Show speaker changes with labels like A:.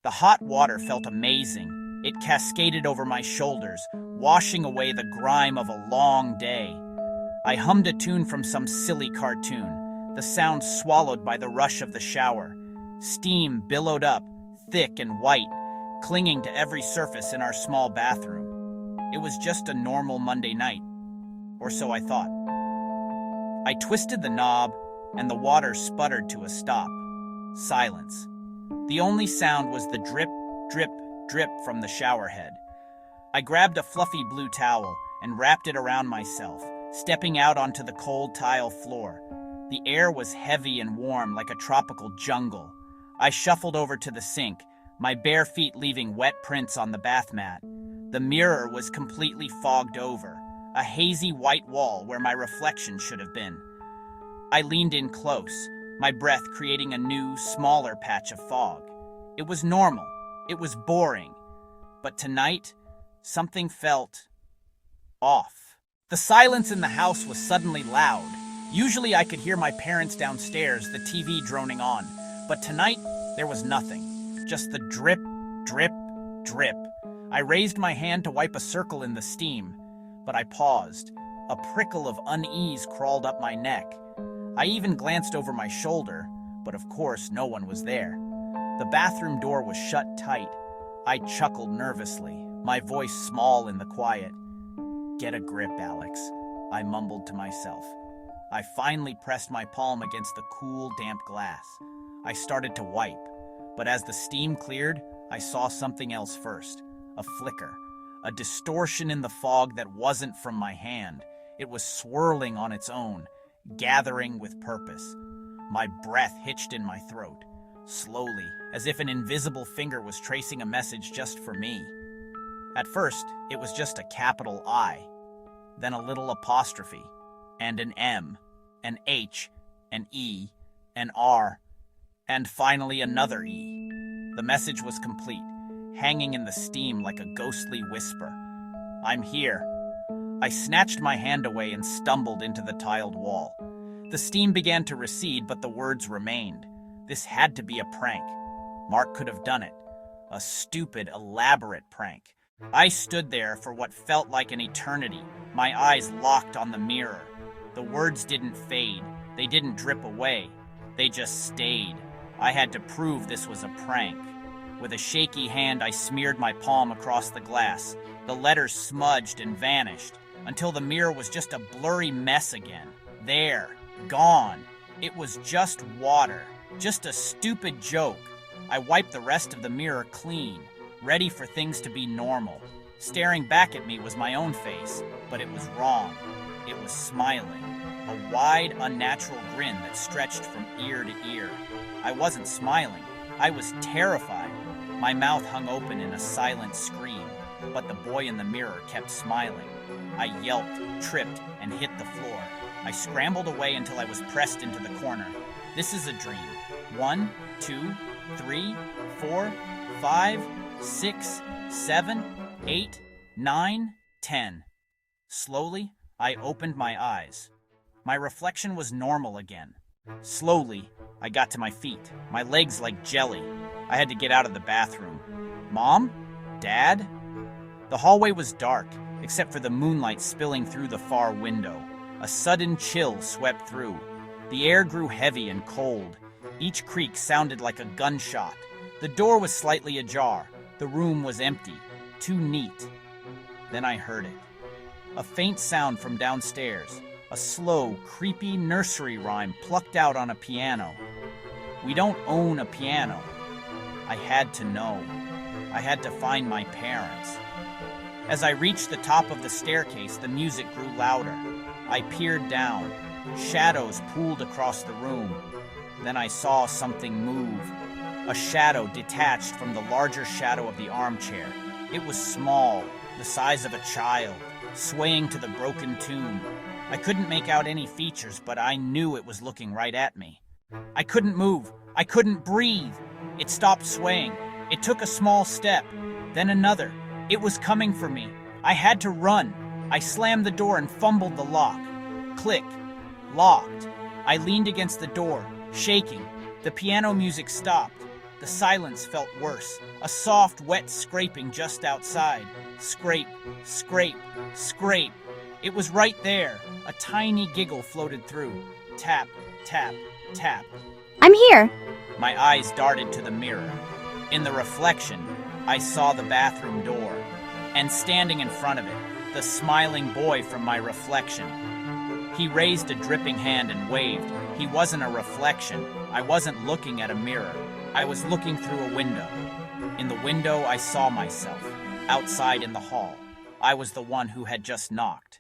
A: The hot water felt amazing. It cascaded over my shoulders, washing away the grime of a long day. I hummed a tune from some silly cartoon, the sound swallowed by the rush of the shower. Steam billowed up, thick and white, clinging to every surface in our small bathroom. It was just a normal Monday night, or so I thought. I twisted the knob, and the water sputtered to a stop. Silence. The only sound was the drip, drip, drip from the shower head. I grabbed a fluffy blue towel and wrapped it around myself, stepping out onto the cold tile floor. The air was heavy and warm like a tropical jungle. I shuffled over to the sink, my bare feet leaving wet prints on the bath mat. The mirror was completely fogged over, a hazy white wall where my reflection should have been. I leaned in close, my breath creating a new, smaller patch of fog. It was normal. It was boring. But tonight, something felt off. The silence in the house was suddenly loud. Usually I could hear my parents downstairs, the TV droning on. But tonight, there was nothing. Just the drip, drip, drip. I raised my hand to wipe a circle in the steam, but I paused. A prickle of unease crawled up my neck. I even glanced over my shoulder, but of course no one was there. The bathroom door was shut tight. I chuckled nervously, my voice small in the quiet. "Get a grip, Alex," I mumbled to myself. I finally pressed my palm against the cool, damp glass. I started to wipe, but as the steam cleared, I saw something else first. A flicker, a distortion in the fog that wasn't from my hand. It was swirling on its own, gathering with purpose. My breath hitched in my throat, slowly, as if an invisible finger was tracing a message just for me. At first, it was just a capital I, then a little apostrophe, and an M, an H, an E, an R, and finally another E. The message was complete, hanging in the steam like a ghostly whisper. "I'm here." I snatched my hand away and stumbled into the tiled wall. The steam began to recede, but the words remained. This had to be a prank. Mark could have done it. A stupid, elaborate prank. I stood there for what felt like an eternity, my eyes locked on the mirror. The words didn't fade. They didn't drip away. They just stayed. I had to prove this was a prank. With a shaky hand, I smeared my palm across the glass. The letters smudged and vanished, until the mirror was just a blurry mess again. There, gone. It was just water, just a stupid joke. I wiped the rest of the mirror clean, ready for things to be normal. Staring back at me was my own face, but it was wrong. It was smiling, a wide, unnatural grin that stretched from ear to ear. I wasn't smiling. I was terrified. My mouth hung open in a silent scream, but the boy in the mirror kept smiling. I yelped, tripped, and hit the floor. I scrambled away until I was pressed into the corner. This is a dream. 1, 2, 3, 4, 5, 6, 7, 8, 9, 10. Slowly, I opened my eyes. My reflection was normal again. Slowly, I got to my feet, my legs like jelly. I had to get out of the bathroom. Mom? Dad? The hallway was dark, except for the moonlight spilling through the far window. A sudden chill swept through. The air grew heavy and cold. Each creak sounded like a gunshot. The door was slightly ajar. The room was empty, too neat. Then I heard it. A faint sound from downstairs. A slow, creepy nursery rhyme plucked out on a piano. We don't own a piano. I had to know. I had to find my parents. As I reached the top of the staircase, the music grew louder. I peered down. Shadows pooled across the room. Then I saw something move. A shadow detached from the larger shadow of the armchair. It was small, the size of a child, swaying to the broken tune. I couldn't make out any features, but I knew it was looking right at me. I couldn't move. I couldn't breathe. It stopped swaying. It took a small step, then another. It was coming for me. I had to run. I slammed the door and fumbled the lock. Click. Locked. I leaned against the door, shaking. The piano music stopped. The silence felt worse, a soft, wet scraping just outside. Scrape, scrape, scrape. It was right there. A tiny giggle floated through. Tap, tap, tap.
B: I'm here.
A: My eyes darted to the mirror. In the reflection, I saw the bathroom door, and standing in front of it, the smiling boy from my reflection. He raised a dripping hand and waved. He wasn't a reflection. I wasn't looking at a mirror. I was looking through a window. In the window, I saw myself, outside in the hall. I was the one who had just knocked.